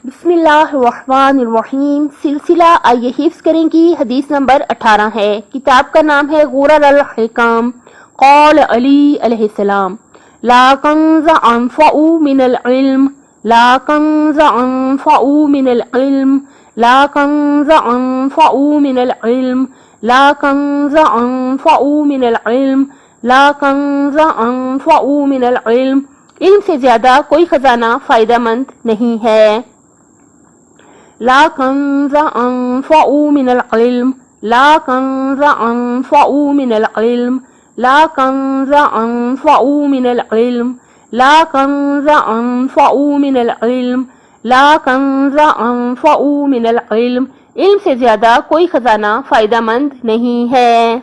بسم اللہ الرحمن الرحیم. سلسلہ آئیے حفظ کریں گی. حدیث نمبر 18 ہے. کتاب کا نام ہے غرر الحکام. قال علی علیہ السلام لا کنز انفع من العلم، لا کنز انفع من العلم، لا کنز انفع من العلم، لا کنز انفع من العلم، لا کنز انفع من العلم. علم سے زیادہ کوئی خزانہ فائدہ مند نہیں ہے. لا کنز انفع من العلم، لا کنز انفع من العلم، لا کنز انفع من العلم، لا کنز انفع من العلم، لا کنز انفع من العلم. علم سے زیادہ کوئی خزانہ فائدہ مند نہیں ہے.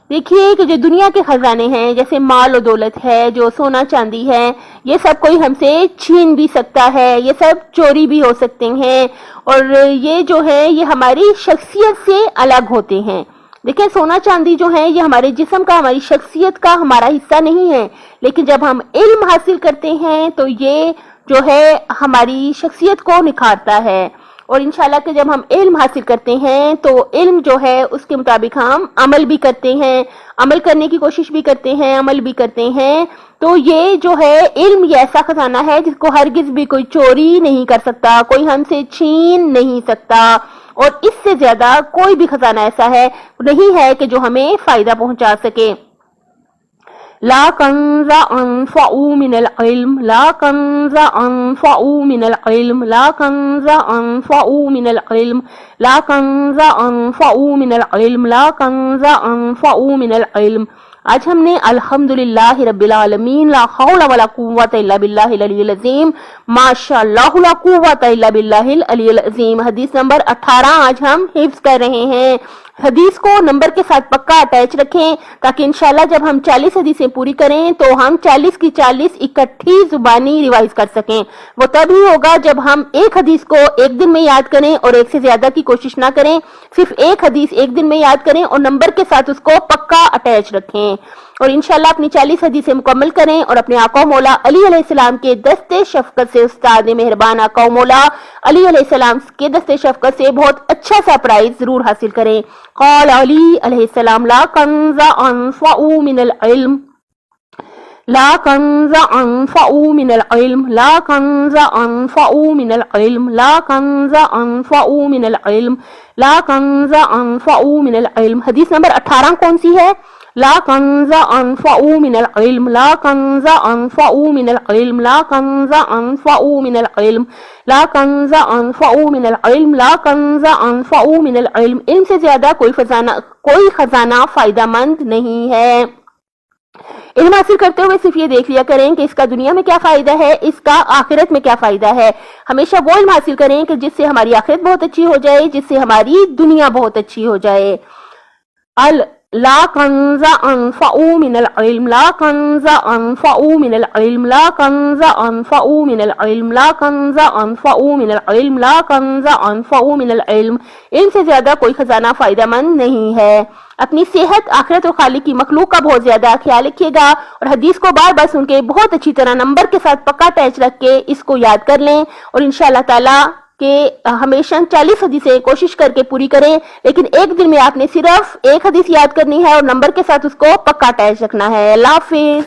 دیکھیے کہ جو دنیا کے خزانے ہیں جیسے مال و دولت ہے، جو سونا چاندی ہے، یہ سب کوئی ہم سے چھین بھی سکتا ہے، یہ سب چوری بھی ہو سکتے ہیں، اور یہ جو ہے یہ ہماری شخصیت سے الگ ہوتے ہیں. دیکھیں سونا چاندی جو ہے یہ ہمارے جسم کا، ہماری شخصیت کا ہمارا حصہ نہیں ہے، لیکن جب ہم علم حاصل کرتے ہیں تو یہ جو ہے ہماری شخصیت کو نکھارتا ہے. اور انشاءاللہ کہ جب ہم علم حاصل کرتے ہیں تو علم جو ہے اس کے مطابق ہم عمل بھی کرتے ہیں، عمل کرنے کی کوشش بھی کرتے ہیں، عمل بھی کرتے ہیں. تو یہ جو ہے علم یہ ایسا خزانہ ہے جس کو ہرگز بھی کوئی چوری نہیں کر سکتا، کوئی ہم سے چھین نہیں سکتا، اور اس سے زیادہ کوئی بھی خزانہ ایسا ہے نہیں ہے کہ جو ہمیں فائدہ پہنچا سکے. لا کنز انفع من العلم، لا کنز انفع من العلم، لا کنز انفع من العلم، لا کنز انفع من العلم، لا کنز انفع من العلم. آج ہم نے الحمدللہ رب العالمین لا حول ولا قوت الا باللہ العلی العظیم، ماشاءاللہ لا قوت الا باللہ العلی العظیم. حدیث نمبر 18 آج ہم حفظ کر رہے ہیں. حدیث کو نمبر کے ساتھ پکا اٹیچ رکھیں تاکہ انشاءاللہ جب ہم 40 حدیثیں پوری کریں تو ہم 40 کی 40 اکٹھی زبانی ریوائز کر سکیں. وہ تب ہی ہوگا جب ہم ایک حدیث کو ایک دن میں یاد کریں اور ایک سے زیادہ کی کوشش نہ کریں، صرف ایک حدیث ایک دن میں یاد کریں اور نمبر کے ساتھ اس کو پکا اٹیچ رکھیں. اور انشاءاللہ اپنی 40 حدیثیں مکمل کریں اور اپنے آقا مولا علی علیہ السلام کے دست شفقت سے، استاد مہربان آقا مولا علی علیہ السلام کے دست شفقت سے بہت اچھا سا پرائز ضرور حاصل کریں. قال علی علیہ السلام لا کنز انفع من العلم، لا کنز انفع من العلم، لا کنز انفع من العلم، لا کنز انفع من العلم، لا کنز انفع من العلم. حدیث نمبر 18 کون سی ہے؟ لا کنز انفع من العلم، لا کنز انفع من العلم، لا کنز انفع من العلم، لا کنز انفع من العلم، لا کنز انفع من العلم. علم سے زیادہ کوئی خزانہ فائدہ مند نہیں ہے. علم حاصل کرتے ہوئے صرف یہ دیکھ لیا کریں کہ اس کا دنیا میں کیا فائدہ ہے، اس کا آخرت میں کیا فائدہ ہے. ہمیشہ وہ علم حاصل کریں کہ جس سے ہماری آخرت بہت اچھی ہو جائے، جس سے ہماری دنیا بہت اچھی ہو جائے. لا کنز انفع من العلم، لا کنز انفع من العلم، لا کنز انفع من العلم، لا کنز انفع من العلم، لا کنز انفع من العلم. علم سے زیادہ کوئی خزانہ فائدہ مند نہیں ہے. اپنی صحت، آخرت اور خالق کی مخلوق کا بہت زیادہ خیال رکھیے گا اور حدیث کو بار بار سن کے بہت اچھی طرح نمبر کے ساتھ پکا اٹیچ رکھ کے اس کو یاد کر لیں، اور انشاءاللہ تعالی کہ ہمیشہ 40 حدیثیں کوشش کر کے پوری کریں، لیکن ایک دن میں آپ نے صرف ایک حدیث یاد کرنی ہے اور نمبر کے ساتھ اس کو پکا اٹیچ رکھنا ہے. اللہ حافظ.